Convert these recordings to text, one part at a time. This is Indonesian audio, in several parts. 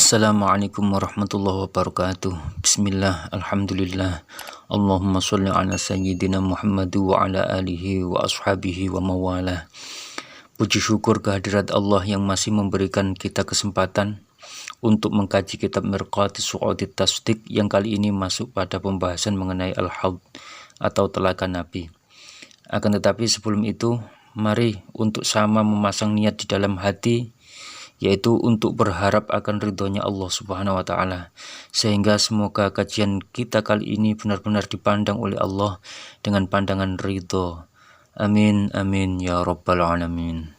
Assalamualaikum warahmatullahi wabarakatuh. Bismillah, alhamdulillah. Allahumma sholli ala sayyidina Muhammad wa ala alihi wa ashabihi wa mawalah. Puji syukur kehadirat Allah yang masih memberikan kita kesempatan untuk mengkaji kitab Mirqatis Su'udit Tasdiq yang kali ini masuk pada pembahasan mengenai Al-Haud atau Telaga Nabi. Akan tetapi sebelum itu, mari untuk sama memasang niat di dalam hati, yaitu untuk berharap akan ridhonya Allah Subhanahu wa Ta'ala, sehingga semoga kajian kita kali ini benar-benar dipandang oleh Allah dengan pandangan ridho. Amin amin ya rabbal alamin.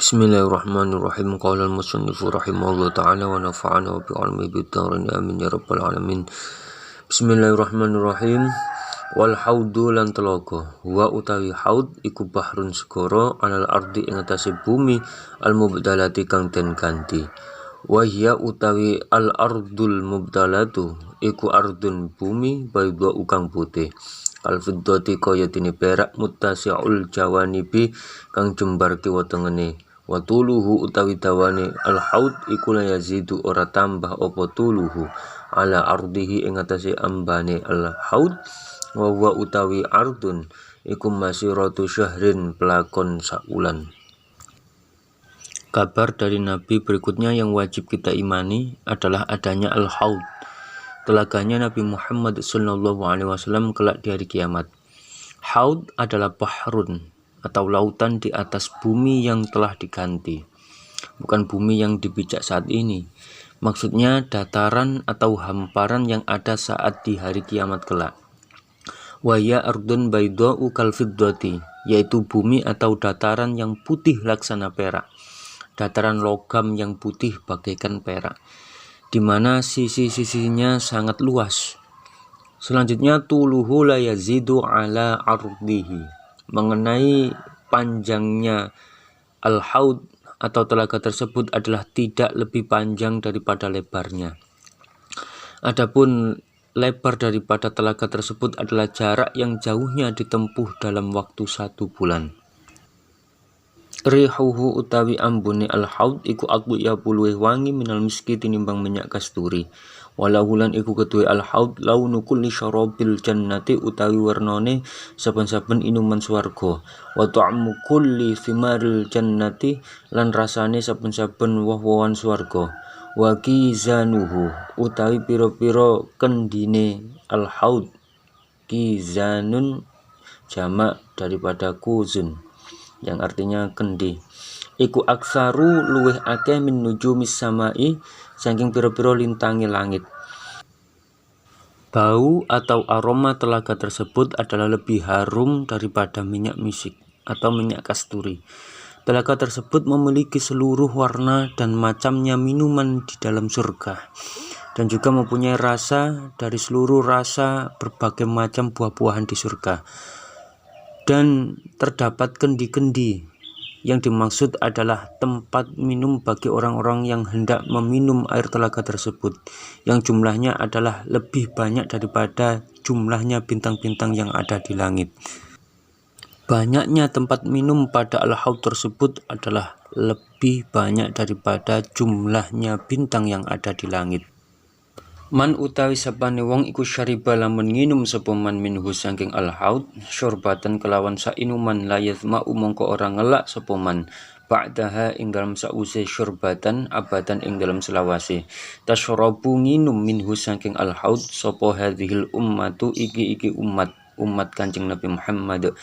Bismillahirrahmanirrahim. Qala al-musannifu rahimahullah ta'ala wa nafa'ana wa bi'almi bid-darin amin ya rabbal alamin. Bismillahirrahmanirrahim. Wal haudu lan telaga wa utawi haud iku bahrun segara alal ardi ing atase bumi al mubdalati kang den ganti. Wa hiya utawi al ardul mubdalatu iku ardun bumi bayda ukang putih al fiddati kaya dene perak muttasi'ul jawanibi kang jembar kiwa tengene. Wa tuluhu utawi dawane al haud iku la yazidu ora tambah apa tuluhu ala ardihi ing atase ambane al haud. Wa utawi ardun iku masiratu syahrin pelakon saulan. Kabar dari Nabi berikutnya yang wajib kita imani adalah adanya Al-Haud, telaganya Nabi Muhammad SAW kelak di hari kiamat. Haud adalah bahrun atau lautan di atas bumi yang telah diganti, bukan bumi yang dipijak saat ini. Maksudnya dataran atau hamparan yang ada saat di hari kiamat kelak. Waya ardun bayda'u kal fiddati, yaitu bumi atau dataran yang putih laksana perak, dataran logam yang putih bagaikan perak, di mana sisi-sisinya sangat luas. Selanjutnya tuluhu la yazidu ala ardihi, mengenai panjangnya al-haud atau telaga tersebut adalah tidak lebih panjang daripada lebarnya. Adapun lebar daripada telaga tersebut adalah jarak yang jauhnya ditempuh dalam waktu 1 bulan. Rihuhu utawi ambune al-haud iku atyabu luwih wangi minal miski tinimbang minyak kasturi. Walahulan iku kedue al-haud launu kulli syarabil jannati utawi warnane saben-saben inuman swarga. Wa ta'mu kulli thimaril jannati lan rasane saben-saben woh-wohan swarga. Wa kizanuhu utawi piro-piro kendine al-haud. Kizanun jamak daripada kuzun yang artinya kendi. Iku aksaru luweh akeh min nujumis samai saking piro-piro lintangi langit. Bau atau aroma telaga tersebut adalah lebih harum daripada minyak misik atau minyak kasturi. Telaga tersebut memiliki seluruh warna dan macamnya minuman di dalam surga, dan juga mempunyai rasa dari seluruh rasa berbagai macam buah-buahan di surga. Dan terdapat kendi-kendi yang dimaksud adalah tempat minum bagi orang-orang yang hendak meminum air telaga tersebut, yang jumlahnya adalah lebih banyak daripada jumlahnya bintang-bintang yang ada di langit. Banyaknya tempat minum pada al-haud tersebut adalah lebih banyak daripada jumlahnya bintang yang ada di langit. Man utawi sapane wong iku syariba lamun nginum sapa man minhu saking al-haud syurbatan kelawan sainuman la yazma'u mongko ora ngelak sapa man ba'daha ing dalam sause syurbatan abadan ing dalam selawase. Tasyrabu nginum minhu saking al-haud sapa hadhil ummatu iki umat Kanjeng Nabi Muhammad.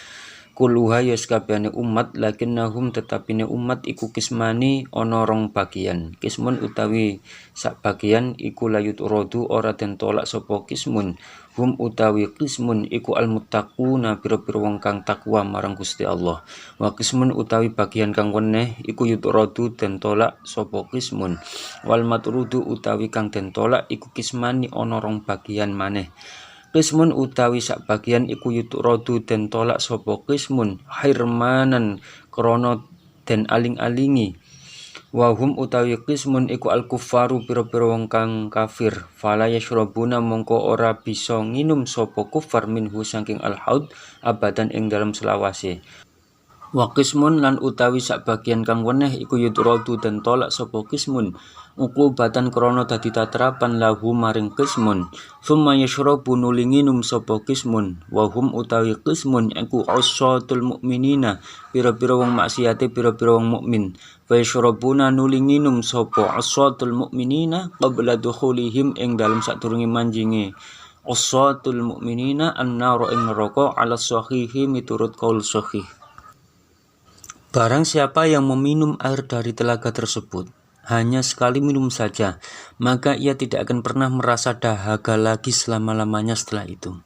Kuluha yaskabane umat lakinnahum tetapine umat iku kismani ana rong bagian. Kismun utawi sak bagian iku layut rodu ora den tolak sapa kismun. Hum utawi kismun iku almuttaquna pira-pira wong kang takwa marang Gusti Allah. Wa kismun utawi bagian kang weneh iku yut rodu den tolak sapa kismun. Wal matrudu utawi kang den tolak iku kismani ana rong bagian maneh. Kismun utawi sak bagian iku yutrodu den tolak sapa kismun hirmanan krana den aling-alingi. Wahum utawi kismun iku al-kuffaru pira-pira wong kang kafir. Fala yashrabuna mongko ora bisa nginum sapa kufar minhu saking al-haud abadan ing dalam selawase. Wa qismun lan utawi sak bagian kang weneh iku yutradu den tolak sapa qismun uqubatan krana dadi tatrapan lahu maring qismun summa yashrabu nulinginum sapa qismun wa hum utawi qismun iku ussatul mukminina pira-pira wong maksiate pira-pira wong mukmin fa yashrabuna nulinginum sapa ussatul mukminina qabla dukhulihim ing dalem sadurunge manjinge ussatul mukminina an-nar ing neraka ala sahihi miturut qaul sahih. Barang siapa yang meminum air dari telaga tersebut, hanya sekali minum saja, maka ia tidak akan pernah merasa dahaga lagi selama-lamanya setelah itu.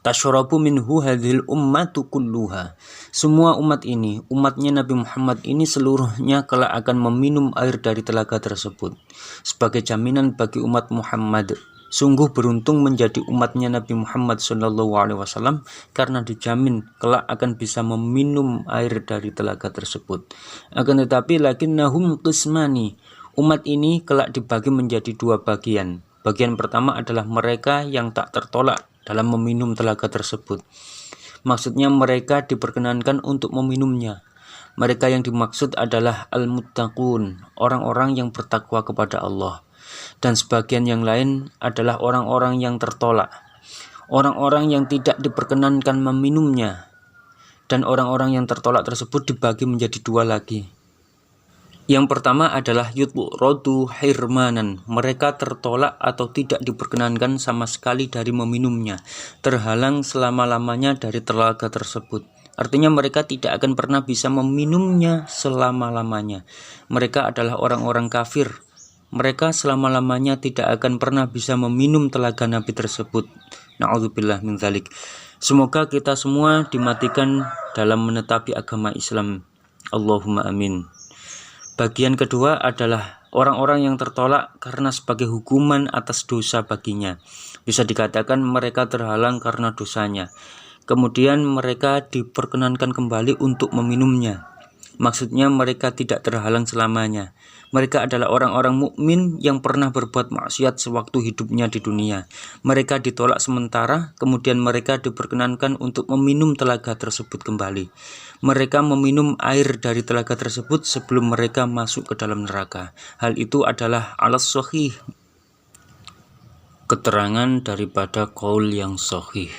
Tasyarabu minhu hadhil ummatu kulluha. Semua umat ini, umatnya Nabi Muhammad ini seluruhnya kelak akan meminum air dari telaga tersebut. Sebagai jaminan bagi umat Muhammad, sungguh beruntung menjadi umatnya Nabi Muhammad SAW karena dijamin kelak akan bisa meminum air dari telaga tersebut. Akan tetapi lakinnahum qismani, umat ini kelak dibagi menjadi dua bagian. Bagian pertama adalah mereka yang tak tertolak dalam meminum telaga tersebut. Maksudnya mereka diperkenankan untuk meminumnya. Mereka yang dimaksud adalah al-muttaqun, orang-orang yang bertakwa kepada Allah. Dan sebagian yang lain adalah orang-orang yang tertolak, orang-orang yang tidak diperkenankan meminumnya. Dan orang-orang yang tertolak tersebut dibagi menjadi dua lagi. Yang pertama adalah yutradu hirmanan, mereka tertolak atau tidak diperkenankan sama sekali dari meminumnya, terhalang selama-lamanya dari telaga tersebut. Artinya mereka tidak akan pernah bisa meminumnya selama-lamanya. Mereka adalah orang-orang kafir. Mereka selama-lamanya tidak akan pernah bisa meminum telaga Nabi tersebut. Na'udzubillah min dzalik. Semoga kita semua dimatikan dalam menetapi agama Islam. Allahumma amin. Bagian kedua adalah orang-orang yang tertolak karena sebagai hukuman atas dosa baginya. Bisa dikatakan mereka terhalang karena dosanya. Kemudian mereka diperkenankan kembali untuk meminumnya. Maksudnya mereka tidak terhalang selamanya. Mereka adalah orang-orang mukmin yang pernah berbuat maksiat sewaktu hidupnya di dunia. Mereka ditolak sementara, kemudian mereka diperkenankan untuk meminum telaga tersebut kembali. Mereka meminum air dari telaga tersebut sebelum mereka masuk ke dalam neraka. Hal itu adalah alas sahih, keterangan daripada qaul yang sahih.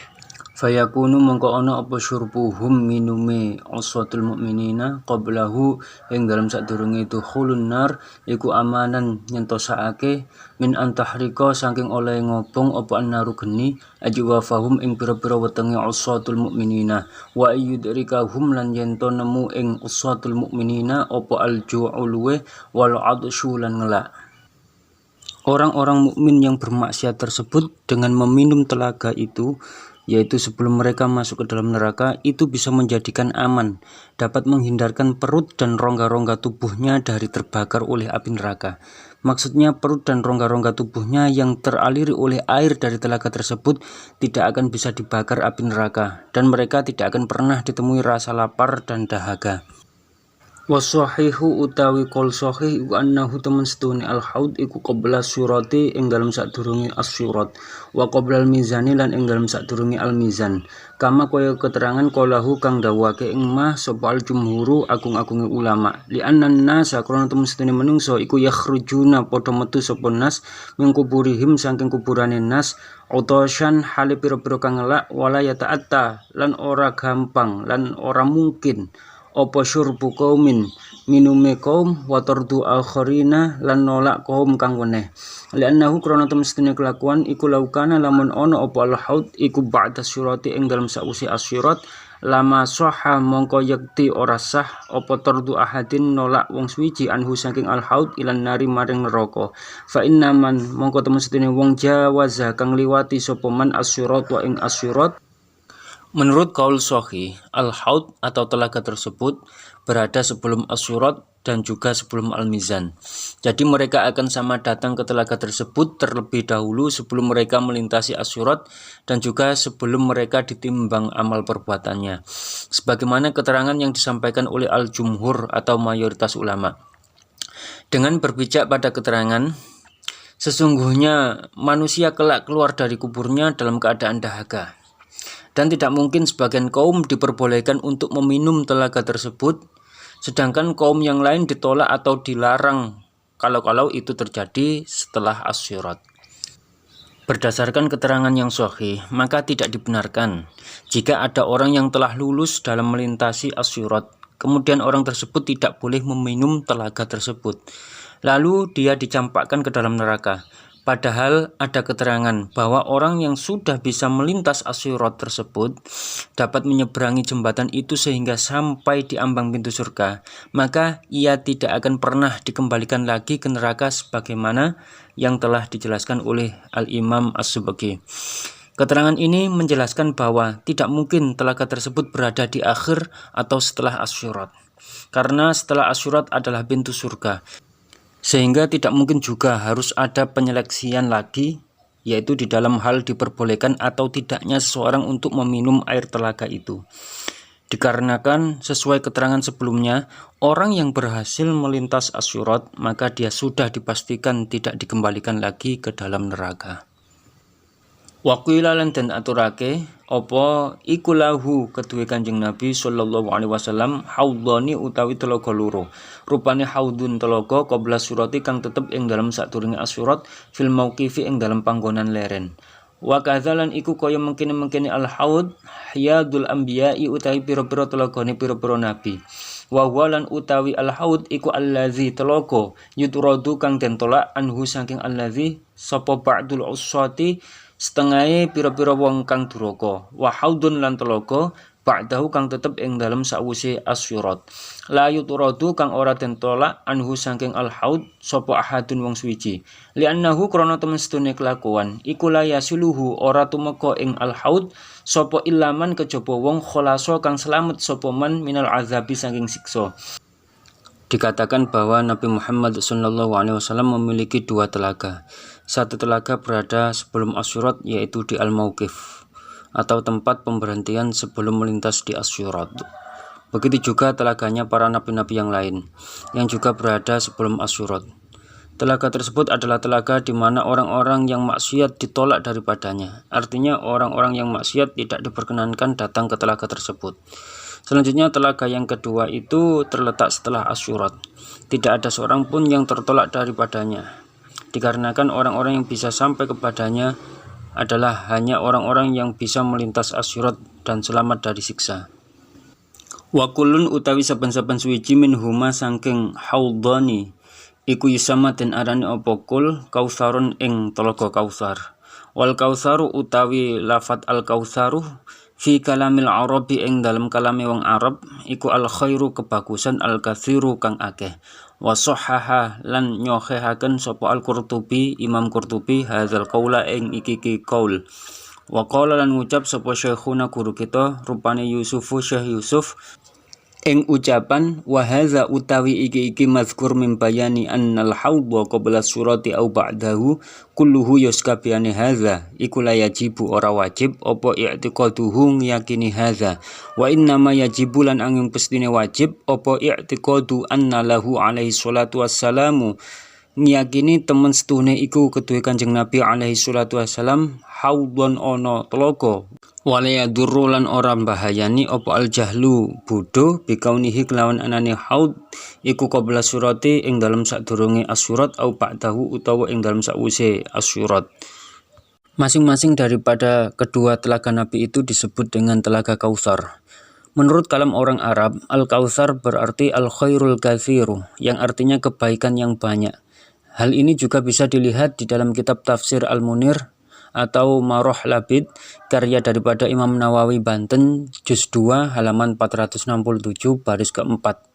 Fayakunu mongko ana apa syurbuhum minume uswatul mukminina qablahu ing dalam sadurunge itu khulun nar iku amanan nyentosake min antahrika saking oleh ngobong apa annaru geni ajwa fahum ing pira-pira wetenge uswatul mukminina wa yudrikahum lan yento nemu ing uswatul mukminina apa alju'ulwe wal adshu lan ngelak. Orang-orang mukmin yang bermaksiat tersebut dengan meminum telaga itu, yaitu sebelum mereka masuk ke dalam neraka, itu bisa menjadikan aman, dapat menghindarkan perut dan rongga-rongga tubuhnya dari terbakar oleh api neraka. Maksudnya perut dan rongga-rongga tubuhnya yang teraliri oleh air dari telaga tersebut tidak akan bisa dibakar api neraka, dan mereka tidak akan pernah ditemui rasa lapar dan dahaga. Wasahihu utawi qol sahih iku annahu temen setune al-haud iku qabla surati ing dalem sadurunge as-surat wa qabla al-mizani lan ing dalem sadurunge al-mizan kama kaya keterangan qalahu kang dawuhake ing mah sapa al-jumhuru agung-agunge ulama li annan nasa krana temen setune menungso iku yakhrujuna padha metu sapa nas ming kuburihim saking kuburane nas utashan hale pira-pira kang ngelak wala yata'atta lan ora gampang lan ora mungkin apa syurbu qaumin minume kaum wa tardu akharina lan nolak kaum kang weneh li'annahu krana temestune kelakuan iku laukana lamun ana apa al-haud iku ba'da surati ing dalem sausi asyirat lama sahha mongko yakti ora sah apa tardu ahadin nolak wong suwiji anhu saking al-haud ilan nari maring neraka fa innaman mongko temestune wong jawaza kang liwati sapa man asyirat wa ing asyirat. Menurut qaul sahih, al-haud atau telaga tersebut berada sebelum as-surat dan juga sebelum al-mizan. Jadi mereka akan sama datang ke telaga tersebut terlebih dahulu sebelum mereka melintasi as-surat dan juga sebelum mereka ditimbang amal perbuatannya. Sebagaimana keterangan yang disampaikan oleh al-jumhur atau mayoritas ulama. Dengan berpijak pada keterangan, sesungguhnya manusia kelak keluar dari kuburnya dalam keadaan dahaga. dan tidak mungkin sebagian kaum diperbolehkan untuk meminum telaga tersebut, sedangkan kaum yang lain ditolak atau dilarang kalau itu terjadi setelah asyurat. Berdasarkan keterangan yang sahih, maka tidak dibenarkan jika ada orang yang telah lulus dalam melintasi asyurat, kemudian orang tersebut tidak boleh meminum telaga tersebut, lalu dia dicampakkan ke dalam neraka. Padahal ada keterangan bahwa orang yang sudah bisa melintas asyurat tersebut dapat menyeberangi jembatan itu sehingga sampai di ambang pintu surga, maka ia tidak akan pernah dikembalikan lagi ke neraka sebagaimana yang telah dijelaskan oleh Al-Imam As-Subki. Keterangan ini menjelaskan bahwa tidak mungkin telaga tersebut berada di akhir atau setelah asyurat, karena setelah asyurat adalah pintu surga, sehingga tidak mungkin juga harus ada penyeleksian lagi, yaitu di dalam hal diperbolehkan atau tidaknya seseorang untuk meminum air telaga itu. Dikarenakan sesuai keterangan sebelumnya, orang yang berhasil melintas asyurat, maka dia sudah dipastikan tidak dikembalikan lagi ke dalam neraka. Waqila lan den aturake apa iku lahu kedue Kanjeng Nabi sallallahu alaihi wasallam haudhani utawi telaga loro. Rupane haudun telaga qabla surati kang tetep ing dalam sadurunge asyurat fil mauqifi ing dalam panggonan leren. Wa kadzalan iku kaya mengkene-mengkene al haud hiyadul anbiya'i utawi pira-pira telagane pira-pira nabi. Wa walan utawi al haud iku allazi telaga yuturadu kang den tolak anhu saking allazi sapa ba'dul usati setengahe pira-pira wong kang duraka. Wa haudun lan telaga ba'dahu kang tetep ing dalem sawise asyurat. La yuturadu kang ora den tolak anhu saking al haud sapa ahadun wong suwiji. Li'annahu krana temen sedune kelakuan iku la yasuluhu ora tumeka ing al haud sapa ilaman kejaba wong kholaso kang selamat sapa man minal azabi saking siksa. Dikatakan bahwa Nabi Muhammad SAW memiliki dua telaga. Satu telaga berada sebelum asyurat, yaitu di Al-Mauqif atau tempat pemberhentian sebelum melintas di asyurat. Begitu juga telaganya para nabi-nabi yang lain yang juga berada sebelum asyurat. Telaga tersebut adalah telaga di mana orang-orang yang maksiat ditolak daripadanya. Artinya orang-orang yang maksiat tidak diperkenankan datang ke telaga tersebut. Selanjutnya telaga yang kedua itu terletak setelah asyurat. Tidak ada seorang pun yang tertolak daripadanya, dikarenakan orang-orang yang bisa sampai kepadanya adalah hanya orang-orang yang bisa melintas asyurat dan selamat dari siksa. Wa kullun utawi saben-saben suwiji min huma saking haudhani iku yusama den arani apa kul kausarun ing telaga kausar. Wal kausaru utawi lafat al kausaru fi kalamil arabi ing dalam kalame wong Arab iku al khairu kebagusan al katsiru kang akeh. Wa sahhaha lan nyohehaken sapa al Qurtubi Imam Qurtubi hadzal qaula ing iki qaul. Wa qala lan ngucap sapa syekhuna guru kita rupane Yusufu Syekh Yusuf ing ucapan wa hadza utawi iki mazkur min bayani annal haudha qabla surati au ba'dahu kulluhu yuskabiyani hadza iku la yajibu ora wajib apa i'tiqaduhu yakini hadza wa innama yajibu lan angin pestine wajib apa i'tiqadu anna lahu alaihi salatu wassalamu ngiyakini temen setuhne iku kedue Kanjeng Nabi alaihi salatu wassalam haudhon ana telaga walaya durrulan ora bahayani apa al jahlu bodho bikaunihi kelawan anane haud iku qabla surati ing dalem sadurunge asyurat au ba'dahu utawa ing dalem sakwise asyurat. Masing-masing daripada kedua telaga Nabi itu disebut dengan telaga Kautsar. Menurut kalam orang Arab, al-Kautsar berarti al-khairul katsiru, yang artinya kebaikan yang banyak. Hal ini juga bisa dilihat di dalam kitab tafsir Al-Munir atau Maroh Labid, karya daripada Imam Nawawi Banten, juz 2 halaman 467 baris keempat.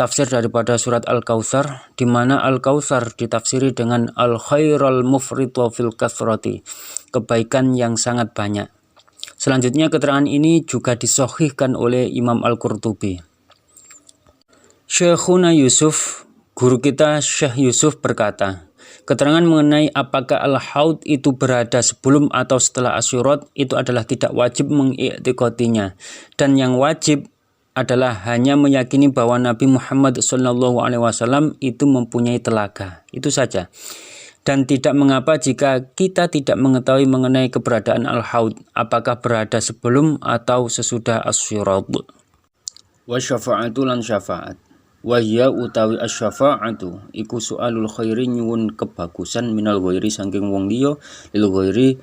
Tafsir daripada surat Al-Kautsar, di mana Al-Kautsar ditafsiri dengan al-khairal mufritu fil kathrati, kebaikan yang sangat banyak. Selanjutnya keterangan ini juga disahihkan oleh Imam Al-Qurtubi. Syekhuna Yusuf, guru kita Syekh Yusuf berkata, keterangan mengenai apakah al-haud itu berada sebelum atau setelah asyurat itu adalah tidak wajib mengiktikadinya, dan yang wajib adalah hanya meyakini bahwa Nabi Muhammad SAW itu mempunyai telaga. Itu saja. Dan tidak mengapa jika kita tidak mengetahui mengenai keberadaan al-haud, apakah berada sebelum atau sesudah as-sirat. Wa syafa'atu lan syafa'at. Wa hiya utawi as-syafa'atu iku su'alul khairi nyuwun kebagusan minal ghairi saking wong liya lil ghairi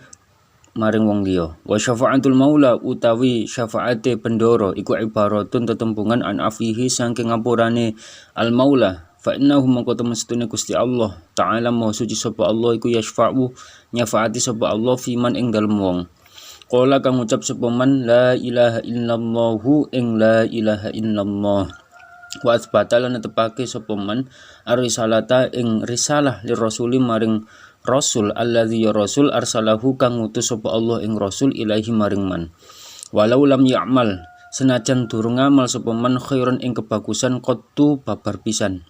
maring wong liya. Wa syafa'atul maula utawi syafaate bendoro iku ibaratun tetembungan an afihi saking ngapurane al maula. Fa innahu mangko temestune Gusti Allah Ta'ala Maha suci sapa Allah iku yasfa'u nyafaati sapa Allah fiman ing dalem wong. Qala kang ngucap sapa man la ilaha illallahu ing la ilaha illallah. Wa asbata lan netepake sapa man arisalata ing risalah li rasuli maring rasul alladzi ya rasul arsalahu kang ngutus sapa Allah ing rasul ilahi maring man. Walau lam ya'mal senajan durung ngamal sapa man khairon ing kebagusan qattu babar pisan.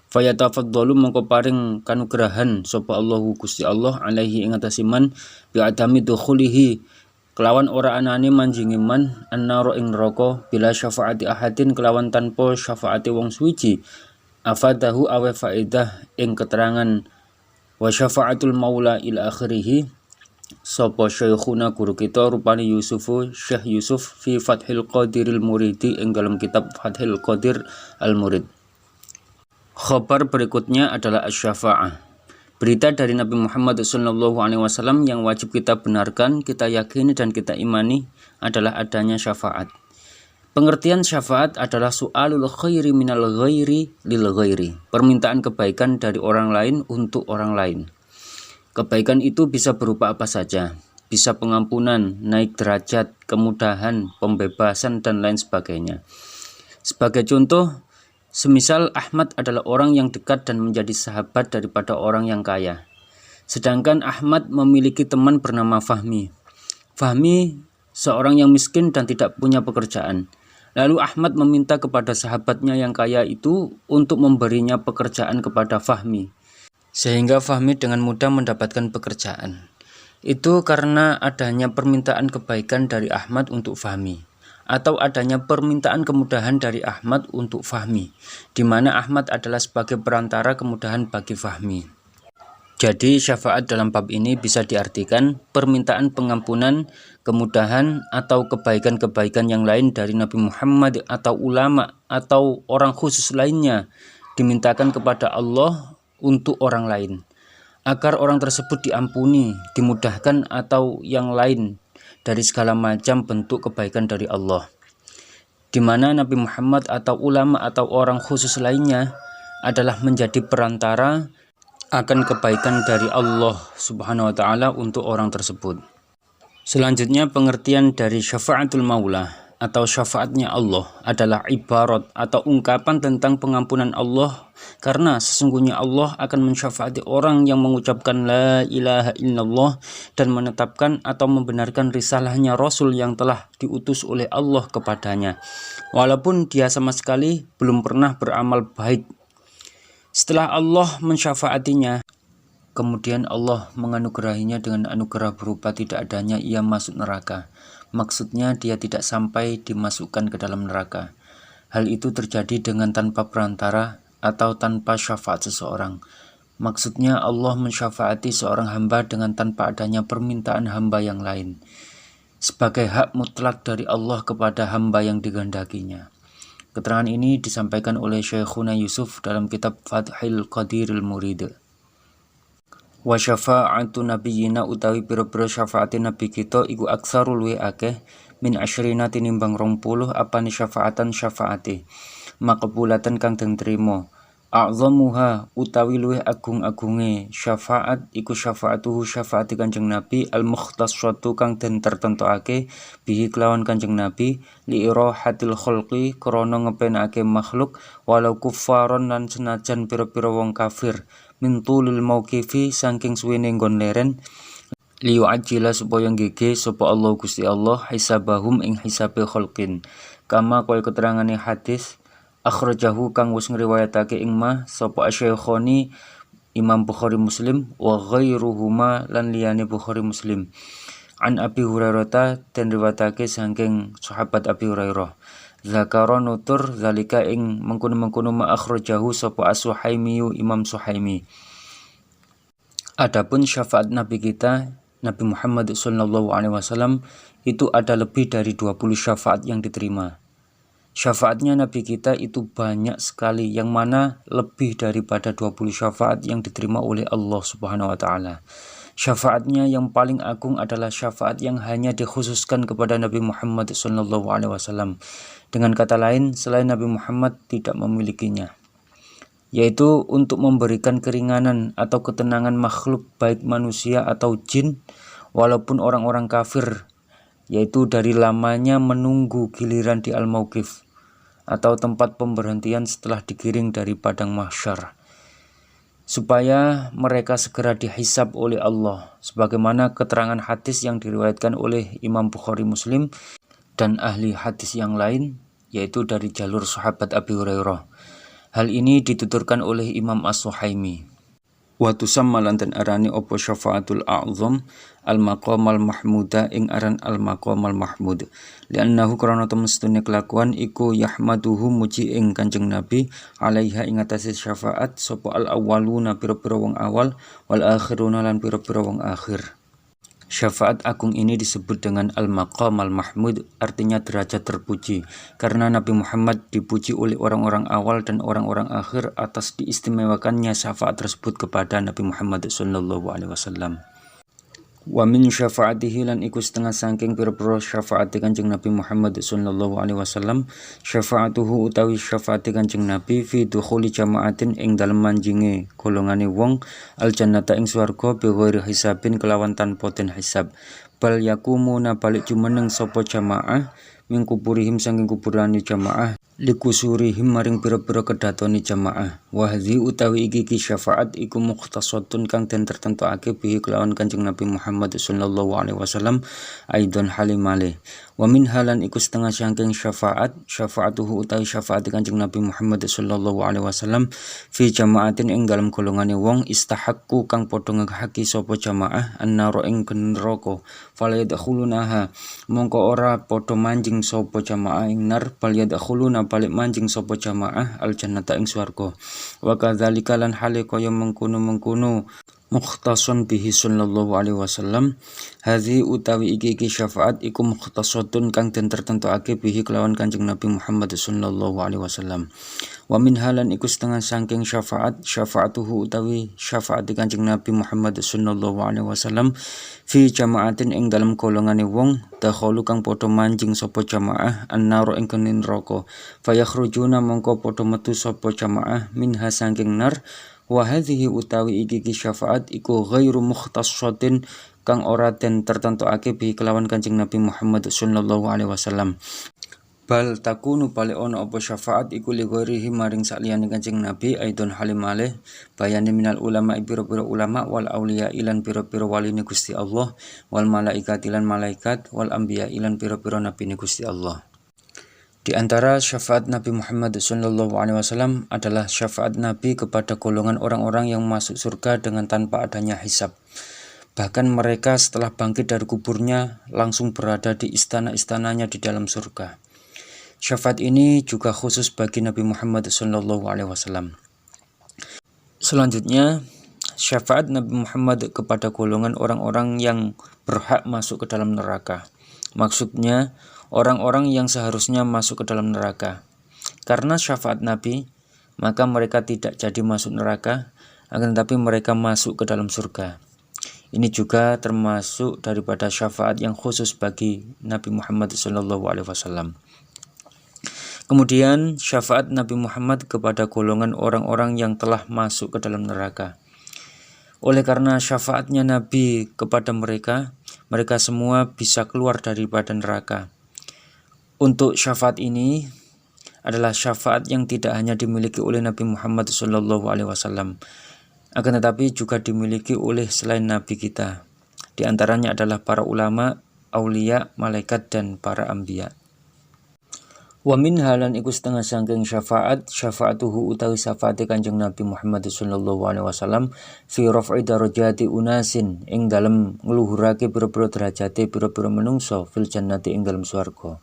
Fayatafaddalu mongko paring kanugrahan sapa Allahu Gusti Allah alaihi ing atase man bi adami dukhulihi kelawan ora anane manjinge man annara ing neraka bila syafaati ahadin kelawan tanpa syafaati wong suci afadahu awe faedah ing keterangan wa syafaatul maula ila akhirih sapa syekhuna guru kita rupane Syekh Yusuf fi Fathil Qadiril Muridi ing dalam kitab Fathil Qadir Al Murid. Khabar berikutnya adalah asy-syafa'ah. Berita dari Nabi Muhammad SAW yang wajib kita benarkan, kita yakini dan kita imani adalah adanya syafaat. Pengertian syafaat adalah su'alul khairi minal ghairi lil ghairi. Permintaan kebaikan dari orang lain untuk orang lain. Kebaikan itu bisa berupa apa saja. Bisa pengampunan, naik derajat, kemudahan, pembebasan, dan lain sebagainya. Sebagai contoh, semisal Ahmad adalah orang yang dekat dan menjadi sahabat daripada orang yang kaya. Sedangkan Ahmad memiliki teman bernama Fahmi. Fahmi seorang yang miskin dan tidak punya pekerjaan. Lalu Ahmad meminta kepada sahabatnya yang kaya itu untuk memberinya pekerjaan kepada Fahmi. Sehingga Fahmi dengan mudah mendapatkan pekerjaan. Itu karena adanya permintaan kebaikan dari Ahmad untuk Fahmi. Atau adanya permintaan kemudahan dari Ahmad untuk Fahmi, di mana Ahmad adalah sebagai perantara kemudahan bagi Fahmi. Jadi syafaat dalam bab ini bisa diartikan permintaan pengampunan, kemudahan, atau kebaikan-kebaikan yang lain dari Nabi Muhammad atau ulama atau orang khusus lainnya dimintakan kepada Allah untuk orang lain, agar orang tersebut diampuni, dimudahkan, atau yang lain dari segala macam bentuk kebaikan dari Allah, di mana Nabi Muhammad atau ulama atau orang khusus lainnya adalah menjadi perantara akan kebaikan dari Allah Subhanahu wa Ta'ala untuk orang tersebut. Selanjutnya, pengertian dari syafaatul maula atau syafaatnya Allah adalah ibarat atau ungkapan tentang pengampunan Allah, karena sesungguhnya Allah akan mensyafaati orang yang mengucapkan la ilaha illallah dan menetapkan atau membenarkan risalahnya Rasul yang telah diutus oleh Allah kepadanya, walaupun dia sama sekali belum pernah beramal baik. Setelah Allah mensyafaatinya, kemudian Allah menganugerahinya dengan anugerah berupa tidak adanya ia masuk neraka. Maksudnya dia tidak sampai dimasukkan ke dalam neraka. Hal itu terjadi dengan tanpa perantara atau tanpa syafaat seseorang. Maksudnya Allah mensyafaati seorang hamba dengan tanpa adanya permintaan hamba yang lain, sebagai hak mutlak dari Allah kepada hamba yang digandakinya. Keterangan ini disampaikan oleh Syekhuna Yusuf dalam kitab Fathil Qadiril Murid. Wa syafa'atu nabiyyina utawi pira-pira syafaate nabi kita iku aksarul luwih akeh min asyrina tinimbang 20 apane syafaatan syafaate maqbulatan kang den trima. A'zamuha utawi luwih agung-agunge syafaat iku syafaatuhu syafaati Kanjeng Nabi al-mukhtassatu kang den tertentokake bihi kelawan Kanjeng Nabi li irahatil khalqi krana ngepenake makhluk walau kuffaron lan senajan pira-pira wong kafir min tulil mauqifi saking suwene nggon leren liyu ajila supaya nggege sapa Allah Gusti Allah hisabahum ing hisabe khalqin kama kaya keterangane hadis akhrajahu kang wis ngriwayatake ing ma sapa Asy-Syekhoni Imam Bukhari Muslim wa ghairuhuma lan liyane Bukhari Muslim an Abi Hurairah den riwayatake saking sahabat Abi Hurairah zakara nutur zalika ing mengkono-mengkono ma akhrajahu sapa As-Suhaimi Imam Suhaimi Adapun syafaat Nabi kita, Nabi Muhammad SAW, itu ada lebih dari 20 syafaat yang diterima. Syafaatnya Nabi kita itu banyak sekali, yang mana lebih daripada 20 syafaat yang diterima oleh Allah Subhanahu wa Ta'ala. Syafaatnya yang paling agung adalah syafaat yang hanya dikhususkan kepada Nabi Muhammad SAW. Dengan kata lain, selain Nabi Muhammad tidak memilikinya, yaitu untuk memberikan keringanan atau ketenangan makhluk baik manusia atau jin, walaupun orang-orang kafir, yaitu dari lamanya menunggu giliran di Al-Mauqif atau tempat pemberhentian setelah digiring dari padang mahsyar, supaya mereka segera dihisab oleh Allah, sebagaimana keterangan hadis yang diriwayatkan oleh Imam Bukhari, Muslim, dan ahli hadis yang lain, yaitu dari jalur sahabat Abi Hurairah. Hal ini dituturkan oleh Imam As-Suhaimi. Wa tusamma lanten arani opo syafaatul a'zam al-maqamal mahmuda ing aran al-maqamal mahmud. Liannahu karana temestune kelakuan iku yahmaduhu muji ing Kanjeng Nabi alaiha ing atase syafaat sapa al-awwaluna pira-pira wong awal wal akhiruna lan pira-pira wong akhir. Syafaat agung ini disebut dengan Al-Maqam Al-Mahmud, artinya derajat terpuji, karena Nabi Muhammad dipuji oleh orang-orang awal dan orang-orang akhir atas diistimewakannya syafaat tersebut kepada Nabi Muhammad SAW. Wa min syafaatihi lan iku setengah saking pira-pira syafaat Kanjeng Nabi Muhammad SAW, syafaatuhu utawi syafaat Kanjeng Nabi fi dukhuli jamaatin ing dalem manjinge golongane wong al jannata ing swarga bi ghairi hisabin kelawan tanpa den hisab. Bal yakumuna balik jumeneng sapa jamaah min kuburihim saking kuburane jamaah likusurihim maring pira-pira kedatone jamaah. Wahdi utawi iki syafaat iku mukhtasatun kang den tertentuake bihi kelawan Kanjeng Nabi Muhammad SAW aidon halimale. Wa min halan iku setengah saking syafaatuhu utawi syafaat Kanjeng Nabi Muhammad SAW fi jamaatin ing dalam golongane wong istahaqqu kang padha ngehaki sapa jamaah annara ing neraka fala yadkhulunaha mongko ora padha manjing sapa jamaah ing nar bal yadkhuluna balik manjing sapa jamaah al jannata ing swarga. Wa kadzalika lan hale kaya mengkono-mengkono mukhtasun bihi sallallahu alaihi wasallam. Hadhi utawi iki syafaat iku mukhtasatun kang den tertentuake bihi kelawan Kanjeng Nabi Muhammad sallallahu alaihi wasallam. Wa min halan iku setengah saking syafaatuhu utawi syafaat Kanjeng Nabi Muhammad sallallahu alaihi wasallam fi jamaatin ing dalam golongane wong dakhalu kang padha manjing sapa jamaah an-nar ing neraka fayakhrujuna mongko padha metu sapa jamaah minha saking nar. Wa hadhihi utawi iki syafaat iku ghairu mukhtassatin kang ora den tertentuake bi kelawan Kanjeng Nabi Muhammad sallallahu alaihi wasallam. Bal takunu bali ono apa syafaat iku li ghairihi maring saliyane Kanjeng Nabi aidon halim alih bayane minal ulama pira-pira ulama wal auliya ilan pira-pira waline Gusti Allah wal malaikati lan malaikat wal anbiya ilan pira-pira nabine Gusti Allah. Di antara syafaat Nabi Muhammad SAW adalah syafaat Nabi kepada golongan orang-orang yang masuk surga dengan tanpa adanya hisab. Bahkan mereka setelah bangkit dari kuburnya langsung berada di istana-istananya di dalam surga. Syafaat ini juga khusus bagi Nabi Muhammad SAW. Selanjutnya, syafaat Nabi Muhammad kepada golongan orang-orang yang berhak masuk ke dalam neraka. Maksudnya, orang-orang yang seharusnya masuk ke dalam neraka. Karena syafaat Nabi, maka mereka tidak jadi masuk neraka, akan tetapi mereka masuk ke dalam surga. Ini juga termasuk daripada syafaat yang khusus bagi Nabi Muhammad SAW. Kemudian syafaat Nabi Muhammad kepada golongan orang-orang yang telah masuk ke dalam neraka. Oleh karena syafaatnya Nabi kepada mereka, mereka semua bisa keluar daripada neraka. Untuk syafaat ini adalah syafaat yang tidak hanya dimiliki oleh Nabi Muhammad SAW, akan tetapi juga dimiliki oleh selain Nabi kita. Di antaranya adalah para ulama, aulia, malaikat, dan para anbiya. Wa min halan iku setengah saking syafaatuhu utawi syafaate Kanjeng Nabi Muhammad SAW fi raf'i darajati unasin ing dalem ngluhurake pira-pira derajate pira-pira menungso fil jannati ing dalem swarga.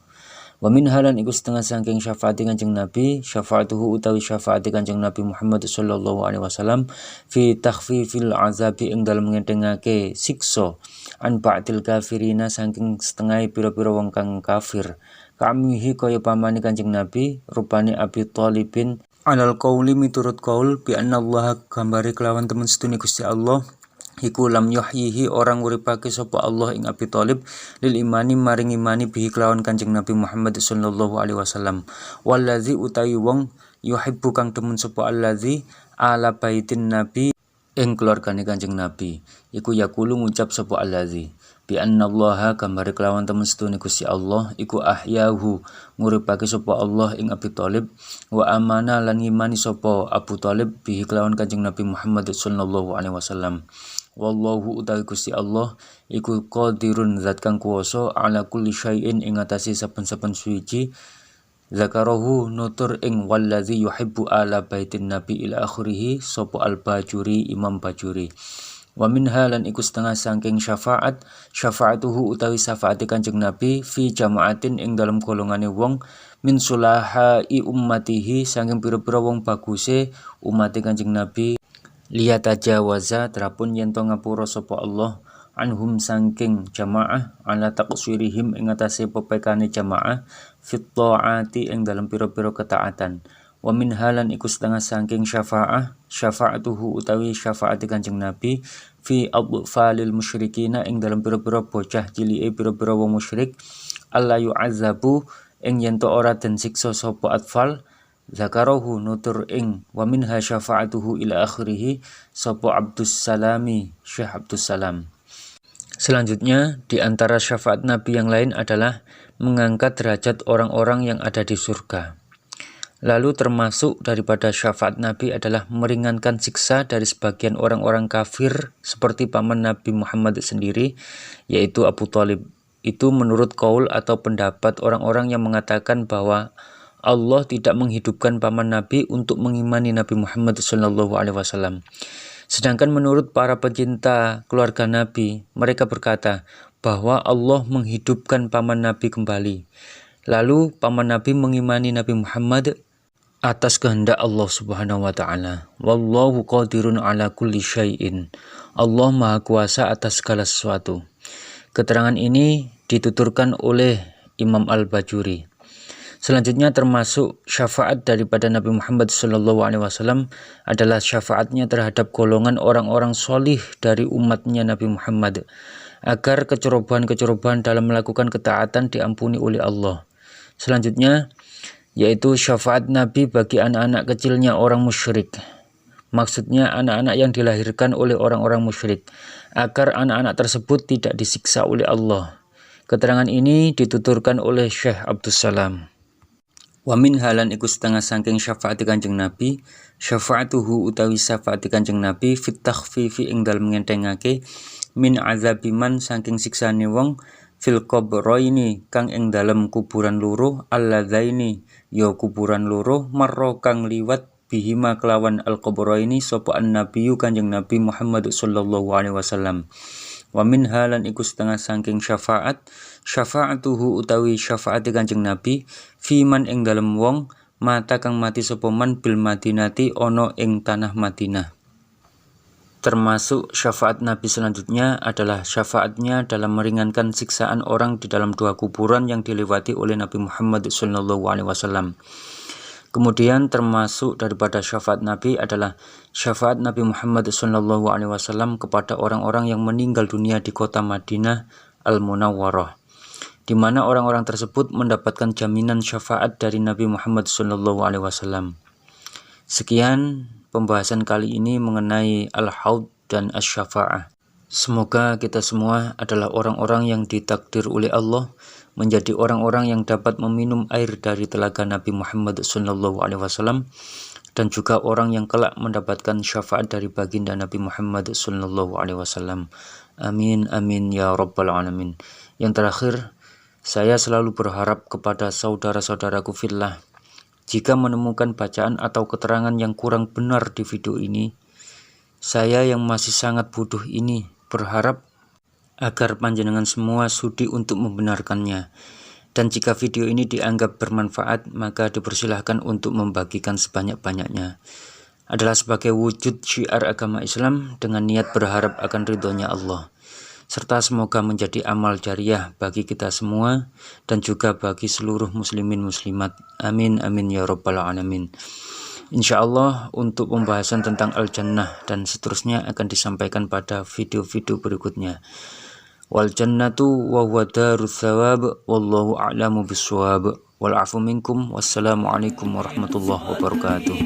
Wa min halan iku setengah saking syafaati Kanjeng Nabi, syafaatuhu utawi syafaati Kanjeng Nabi Muhammad sallallahu alaihi wasallam fi takhfifil azabi ing dalem ngentengake siksa an ba'dil kafirina saking setengah pira-pira wong kang kafir. Kamihi kaya pamane Kanjeng Nabi rupane Abi Thalibin alal qauli miturut qaul bi anna Allah gambare kelawan temen sedune Gusti Allah iku lam yuhyihi orang uripake sapa Allah ing Abi Thalib lil imani maring imani bihi kelawan Kanjeng Nabi Muhammad sallallahu alaihi wasallam wallazi utawi wong yuhibbu kang demen sapa allazi ala baitin nabi ing keluargane Kanjeng Nabi iku yaqulu ngucap sapa allazi bi annallaha gambare kelawan temen sedune Gusti Allah iku ahyahu nguripake sapa Allah ing Abi Thalib wa amana lan ngimani sapa Abu Thalib bihi kelawan Kanjeng Nabi Muhammad sallallahu alaihi wasallam. Wallahu utawi Gusti Allah iku qadirun zat kang kuwasa ala kulli syai'in ing atase saben-saben suci. Zakarahu nutur ing wallazi yuhibbu ala baitin nabi ila akhirih sapa al-Bajuri Imam Bajuri. Wa minha lan iku setengah saking syafaatuhu utawi syafaati Kanjeng Nabi fi jamaatin ing dalam golongane wong min sulahai ummatihi saking pira-pira wong baguse umate Kanjeng Nabi lihat tajawaza terapun yento ngapura sapa Allah anhum saking jamaah ala taqsirihim ing atase pepekane jamaah fit taati ing dalam pira-pira ketaatan. Wa min halan iku setengah saking syafaatuhu utawi syafaati Kanjeng Nabi fi adfalil musyrikina ing dalam pira-pira bocah cilike pira-pira wong musyrik alla yu'azzabu ing yento ora den siksa sapa atfal. Zakarahu nutur ing wa minha syafaatuhu ila akhirih sapa Abdus Salami Syekh Abdus Salam. Selanjutnya di antara syafaat Nabi yang lain adalah mengangkat derajat orang-orang yang ada di surga. Lalu termasuk daripada syafaat Nabi adalah meringankan siksa dari sebagian orang-orang kafir seperti paman Nabi Muhammad sendiri yaitu Abu Thalib. Itu menurut qaul atau pendapat orang-orang yang mengatakan bahwa Allah tidak menghidupkan paman Nabi untuk mengimani Nabi Muhammad SAW. Sedangkan menurut para pencinta keluarga Nabi, mereka berkata bahwa Allah menghidupkan paman Nabi kembali. Lalu paman Nabi mengimani Nabi Muhammad atas kehendak Allah Subhanahu wa taala. Wallahu qadirun ala kulli syai'in. Allah Maha Kuasa atas segala sesuatu. Keterangan ini dituturkan oleh Imam Al-Bajuri. Selanjutnya termasuk syafaat daripada Nabi Muhammad SAW adalah syafaatnya terhadap golongan orang-orang solih dari umatnya Nabi Muhammad agar kecerobohan-kecerobohan dalam melakukan ketaatan diampuni oleh Allah. Selanjutnya yaitu syafaat Nabi bagi anak-anak kecilnya orang musyrik. Maksudnya anak-anak yang dilahirkan oleh orang-orang musyrik agar anak-anak tersebut tidak disiksa oleh Allah. Keterangan ini dituturkan oleh Syekh Abdus Salam. Wa min halan iku setengah saking syafaati Kanjeng Nabi, syafaatuhu utawi syafaati Kanjeng Nabi fit takhfifi ing dalem ngentengake min azabiman saking siksane wong fil qabraini kang ing dalem kuburan loro alladzaini ya kuburan loro marra kang liwat bihima kelawan al qabraini sapa an-nabiyyu Kanjeng Nabi Muhammad sallallahu alaihi wasallam. Wa min halan iku setengah saking syafaatuhu utawi syafaati Kanjeng Nabi fiman ing dalem wong mata kang mati sapa man bil Madinati ana ing tanah Madinah. Termasuk syafaat Nabi selanjutnya adalah syafaatnya dalam meringankan siksaan orang di dalam dua kuburan yang dilewati oleh Nabi Muhammad SAW. Kemudian termasuk daripada syafaat Nabi adalah syafaat Nabi Muhammad SAW kepada orang-orang yang meninggal dunia di kota Madinah Al-Munawwarah, di mana orang-orang tersebut mendapatkan jaminan syafaat dari Nabi Muhammad SAW. Sekian pembahasan kali ini mengenai Al-Haud dan Asy-Syafa'ah. Semoga kita semua adalah orang-orang yang ditakdir oleh Allah menjadi orang-orang yang dapat meminum air dari telaga Nabi Muhammad SAW dan juga orang yang kelak mendapatkan syafaat dari baginda Nabi Muhammad SAW. Amin amin ya rabbal alamin. Yang terakhir, saya selalu berharap kepada saudara-saudaraku fillah, jika menemukan bacaan atau keterangan yang kurang benar di video ini, saya yang masih sangat bodoh ini berharap agar panjenengan semua sudi untuk membenarkannya. Dan jika video ini dianggap bermanfaat, maka dipersilahkan untuk membagikan sebanyak-banyaknya. Adalah sebagai wujud syiar agama Islam dengan niat berharap akan ridhonya Allah. Serta semoga menjadi amal jariah bagi kita semua dan juga bagi seluruh muslimin muslimat. Amin amin ya rabbal alamin. Insyaallah untuk pembahasan tentang Al-Jannah dan seterusnya akan disampaikan pada video-video berikutnya. Wal jannatu wa huwa darus thawab wallahu a'lamu bissawab. Wal afu minkum wassalamu alaikum warahmatullahi wabarakatuh.